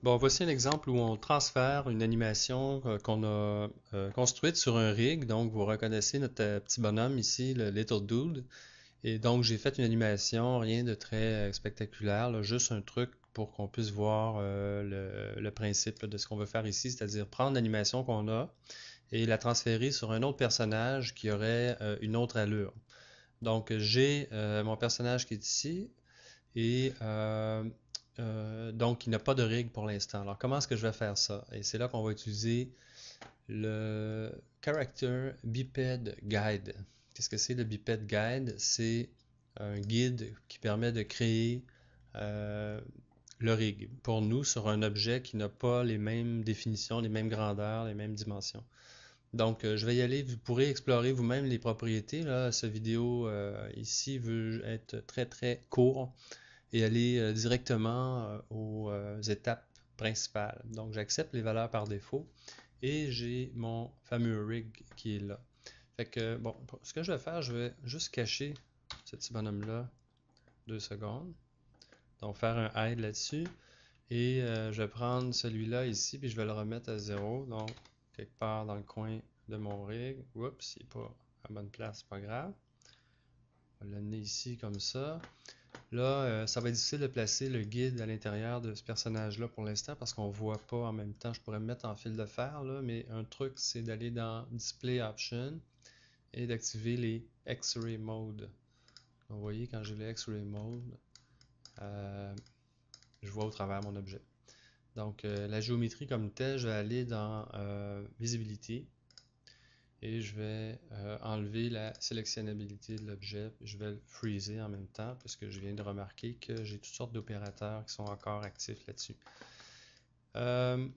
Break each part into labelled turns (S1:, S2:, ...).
S1: Bon, voici un exemple où on transfère une animation qu'on a construite sur un rig. Donc, vous reconnaissez notre petit bonhomme ici, le Little Dude. Et donc, j'ai fait une animation, rien de très spectaculaire, là, juste un truc pour qu'on puisse voir le principe là, de ce qu'on veut faire ici, c'est-à-dire prendre l'animation qu'on a et la transférer sur un autre personnage qui aurait une autre allure. Donc, j'ai mon personnage qui est ici, et donc, il n'a pas de rig pour l'instant. Alors, comment est-ce que je vais faire ça? Et c'est là qu'on va utiliser le Character Biped Guide. Qu'est-ce que c'est le Biped Guide? C'est un guide qui permet de créer euh, le rig pour nous sur un objet qui n'a pas les mêmes définitions, les mêmes grandeurs, les mêmes dimensions. Donc, je vais y aller. Vous pourrez explorer vous-même les propriétés. Là, cette vidéo ici veut être très très court et aller directement aux étapes principales. Donc j'accepte les valeurs par défaut et j'ai mon fameux rig qui est là. Fait que bon, ce que je vais faire, je vais juste cacher ce petit bonhomme-là 2 secondes. Donc faire un hide là-dessus et je vais prendre celui-là ici puis je vais le remettre à 0. Donc quelque part dans le coin de mon rig. Oups, il n'est pas à la bonne place, c'est pas grave. On va l'amener ici comme ça. Là, ça va être difficile de placer le guide à l'intérieur de ce personnage-là pour l'instant parce qu'on ne voit pas en même temps. Je pourrais me mettre en fil de fer, là, mais un truc, c'est d'aller dans Display Options et d'activer les X-Ray Mode. Vous voyez, quand j'ai le X-Ray Mode, euh, je vois au travers mon objet. Donc, la géométrie comme telle, je vais aller dans Visibilité et je vais enlever la sélectionnabilité de l'objet. Je vais le freezer en même temps puisque je viens de remarquer que j'ai toutes sortes d'opérateurs qui sont encore actifs là-dessus. Euh,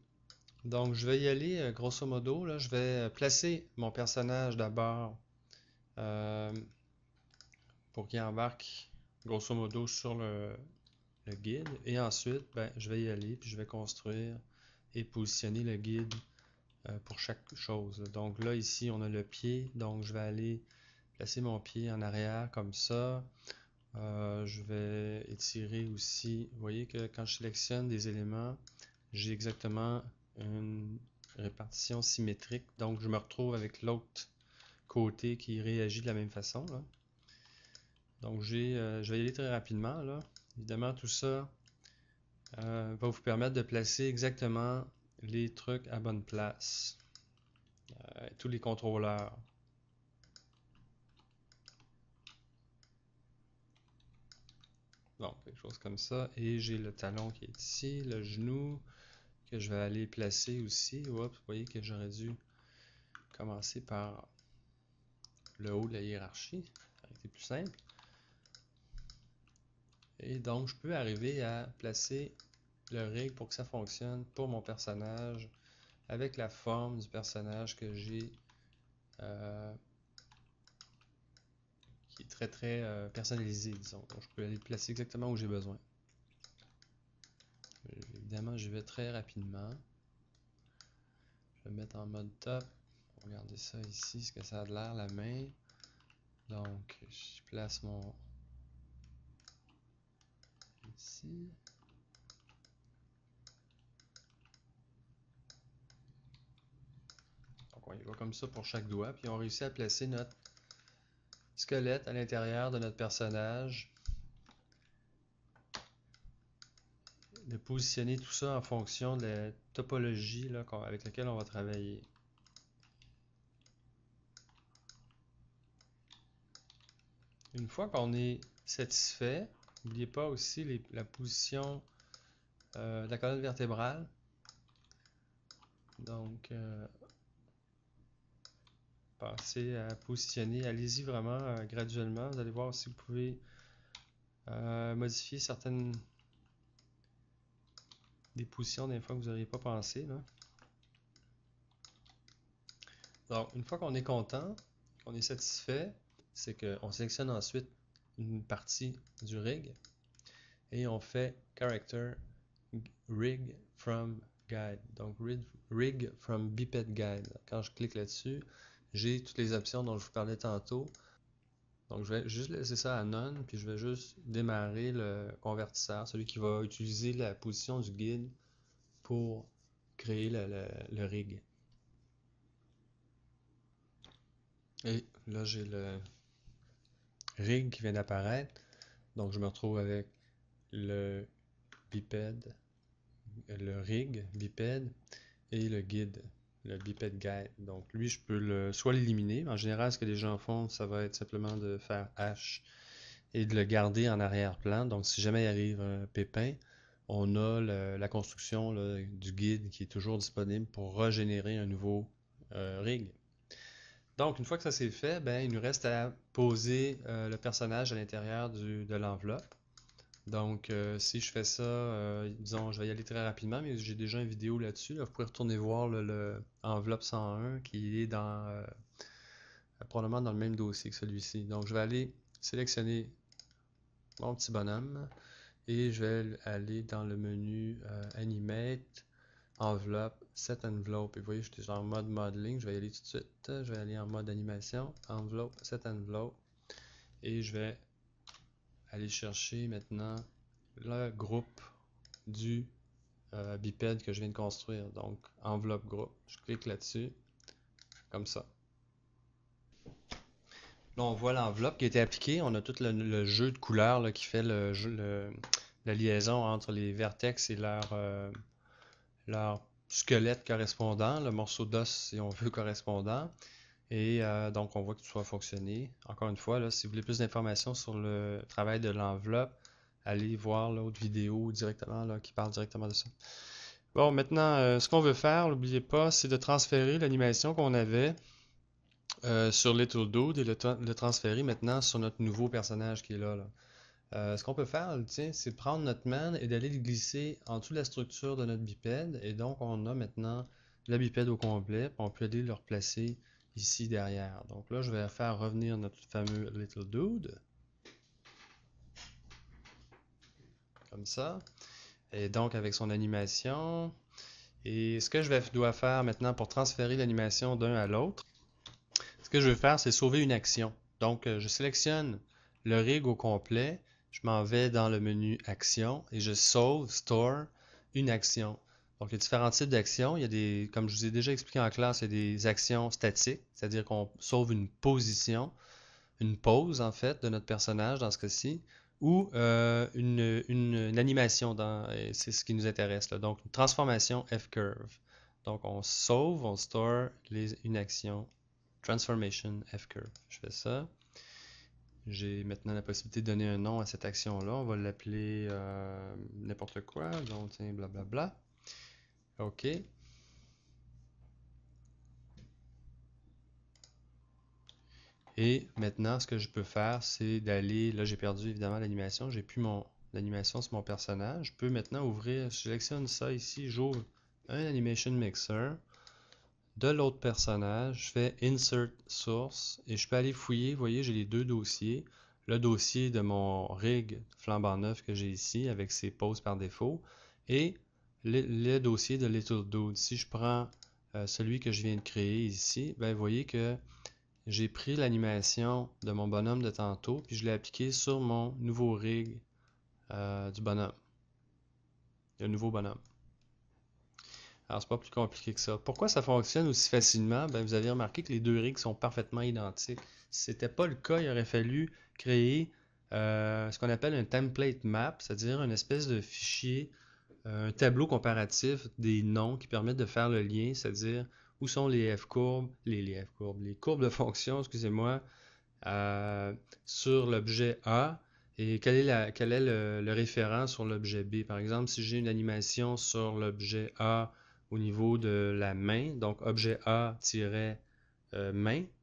S1: donc je vais y aller grosso modo. Là, je vais placer mon personnage d'abord euh, pour qu'il embarque grosso modo sur le guide. Et ensuite, ben, je vais y aller puis je vais construire et positionner le guide pour chaque chose. Donc là, ici, on a le pied. Donc je vais aller placer mon pied en arrière comme ça. Je vais étirer aussi. Vous voyez que quand je sélectionne des éléments, j'ai exactement une répartition symétrique. Donc je me retrouve avec l'autre côté qui réagit de la même façon, là. Donc je vais y aller très rapidement, là. Évidemment, tout ça va vous permettre de placer exactement les trucs à bonne place. Tous les contrôleurs. Donc, quelque chose comme ça. Et j'ai le talon qui est ici, le genou, que je vais aller placer aussi. Oups, vous voyez que j'aurais dû commencer par le haut de la hiérarchie. Ça aurait été plus simple. Et donc, je peux arriver à placer le rig pour que ça fonctionne pour mon personnage avec la forme du personnage que j'ai qui est très très personnalisé, disons. Donc, je peux aller le placer exactement où j'ai besoin. Évidemment, j'y vais très rapidement. Je vais mettre en mode top. Regardez ça ici, ce que ça a de l'air la main. Donc, je place mon ici. Donc, on y va comme ça pour chaque doigt. Puis, on réussit à placer notre squelette à l'intérieur de notre personnage. De positionner tout ça en fonction de la topologie là, avec laquelle on va travailler. Une fois qu'on est satisfait, n'oubliez pas aussi la position de la colonne vertébrale. Donc, pensez à positionner, allez-y vraiment graduellement. Vous allez voir si vous pouvez modifier certaines des positions des fois que vous n'auriez pas pensé, là. Donc, une fois qu'on est content, qu'on est satisfait, c'est qu'on sélectionne ensuite une partie du rig et on fait Character Rig from Guide. Donc, Rig from Biped Guide. Quand je clique là-dessus, j'ai toutes les options dont je vous parlais tantôt. Donc, je vais juste laisser ça à None, puis je vais juste démarrer le convertisseur, celui qui va utiliser la position du guide pour créer le rig. Et là, j'ai le rig qui vient d'apparaître. Donc, je me retrouve avec le bipède, le rig bipède et le guide, le bipède guide. Donc, lui, je peux soit l'éliminer. En général, ce que les gens font, ça va être simplement de faire H et de le garder en arrière-plan. Donc, si jamais il arrive un pépin, on a la construction là, du guide qui est toujours disponible pour régénérer un nouveau rig. Donc, une fois que ça c'est fait, ben, il nous reste à poser le personnage à l'intérieur de l'enveloppe. Donc, si je fais ça, disons, je vais y aller très rapidement, mais j'ai déjà une vidéo là-dessus. Là, vous pouvez retourner voir le enveloppe 101 qui est probablement dans le même dossier que celui-ci. Donc, je vais aller sélectionner mon petit bonhomme et je vais aller dans le menu Animate, Enveloppe, Set Envelope. Et vous voyez, je suis en mode modeling. Je vais y aller tout de suite. Je vais aller en mode animation, Envelope, Set Envelope. Et je vais aller chercher maintenant le groupe du bipède que je viens de construire. Donc, enveloppe groupe. Je clique là-dessus, comme ça. Là, on voit l'enveloppe qui a été appliquée. On a tout le jeu de couleurs là, qui fait la liaison entre les vertex et leur squelette correspondant, le morceau d'os, si on veut, correspondant. Et donc, on voit que tout a fonctionné. Encore une fois, là, si vous voulez plus d'informations sur le travail de l'enveloppe, allez voir l'autre vidéo directement là, qui parle directement de ça. Bon, maintenant, ce qu'on veut faire, n'oubliez pas, c'est de transférer l'animation qu'on avait sur Little Dude et le transférer maintenant sur notre nouveau personnage qui est là. Ce qu'on peut faire, tiens, c'est prendre notre man et d'aller le glisser en dessous de la structure de notre bipède. Et donc, on a maintenant le bipède au complet. On peut aller le replacer ici derrière. Donc là, je vais faire revenir notre fameux Little Dude. Comme ça. Et donc, avec son animation. Et ce que dois faire maintenant pour transférer l'animation d'un à l'autre, ce que je veux faire, c'est sauver une action. Donc, je sélectionne le rig au complet. Je m'en vais dans le menu Action et je sauve, Store, une action. Donc, il y a différents types d'actions. Il y a des, comme je vous ai déjà expliqué en classe, il y a des actions statiques, c'est-à-dire qu'on sauve une position, une pose en fait de notre personnage dans ce cas-ci, ou une animation, c'est ce qui nous intéresse là. Donc, une transformation F-curve. Donc, on sauve, on store une action Transformation F-curve. Je fais ça. J'ai maintenant la possibilité de donner un nom à cette action-là. On va l'appeler n'importe quoi. Donc, tiens, blablabla. OK. Et maintenant, ce que je peux faire, c'est d'aller... Là, j'ai perdu évidemment l'animation. J'ai plus l'animation sur mon personnage. Je peux maintenant ouvrir... Je sélectionne ça ici. J'ouvre un Animation Mixer. De l'autre personnage, je fais Insert Source et je peux aller fouiller. Vous voyez, j'ai les deux dossiers. Le dossier de mon rig flambant neuf que j'ai ici avec ses poses par défaut et le dossier de Little Dude. Si je prends celui que je viens de créer ici, ben, vous voyez que j'ai pris l'animation de mon bonhomme de tantôt puis je l'ai appliqué sur mon nouveau rig du bonhomme. Le nouveau bonhomme. Alors, c'est pas plus compliqué que ça. Pourquoi ça fonctionne aussi facilement? Ben, vous avez remarqué que les deux rigs sont parfaitement identiques. Si ce n'était pas le cas, il aurait fallu créer ce qu'on appelle un template map, c'est-à-dire une espèce de fichier, un tableau comparatif des noms qui permettent de faire le lien, c'est-à-dire où sont les F-courbes, les courbes de fonction, excusez-moi, sur l'objet A et quel est le référent sur l'objet B. Par exemple, si j'ai une animation sur l'objet A au niveau de la main, donc objet A-main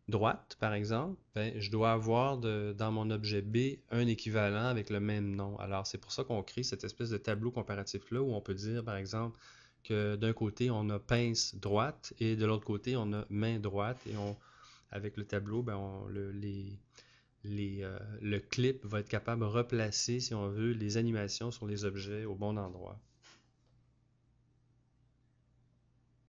S1: droite par exemple, ben, je dois avoir dans mon objet B un équivalent avec le même nom. Alors c'est pour ça qu'on crée cette espèce de tableau comparatif là où on peut dire par exemple que d'un côté on a pince droite et de l'autre côté on a main droite et avec le tableau, ben, le clip va être capable de replacer, si on veut, les animations sur les objets au bon endroit.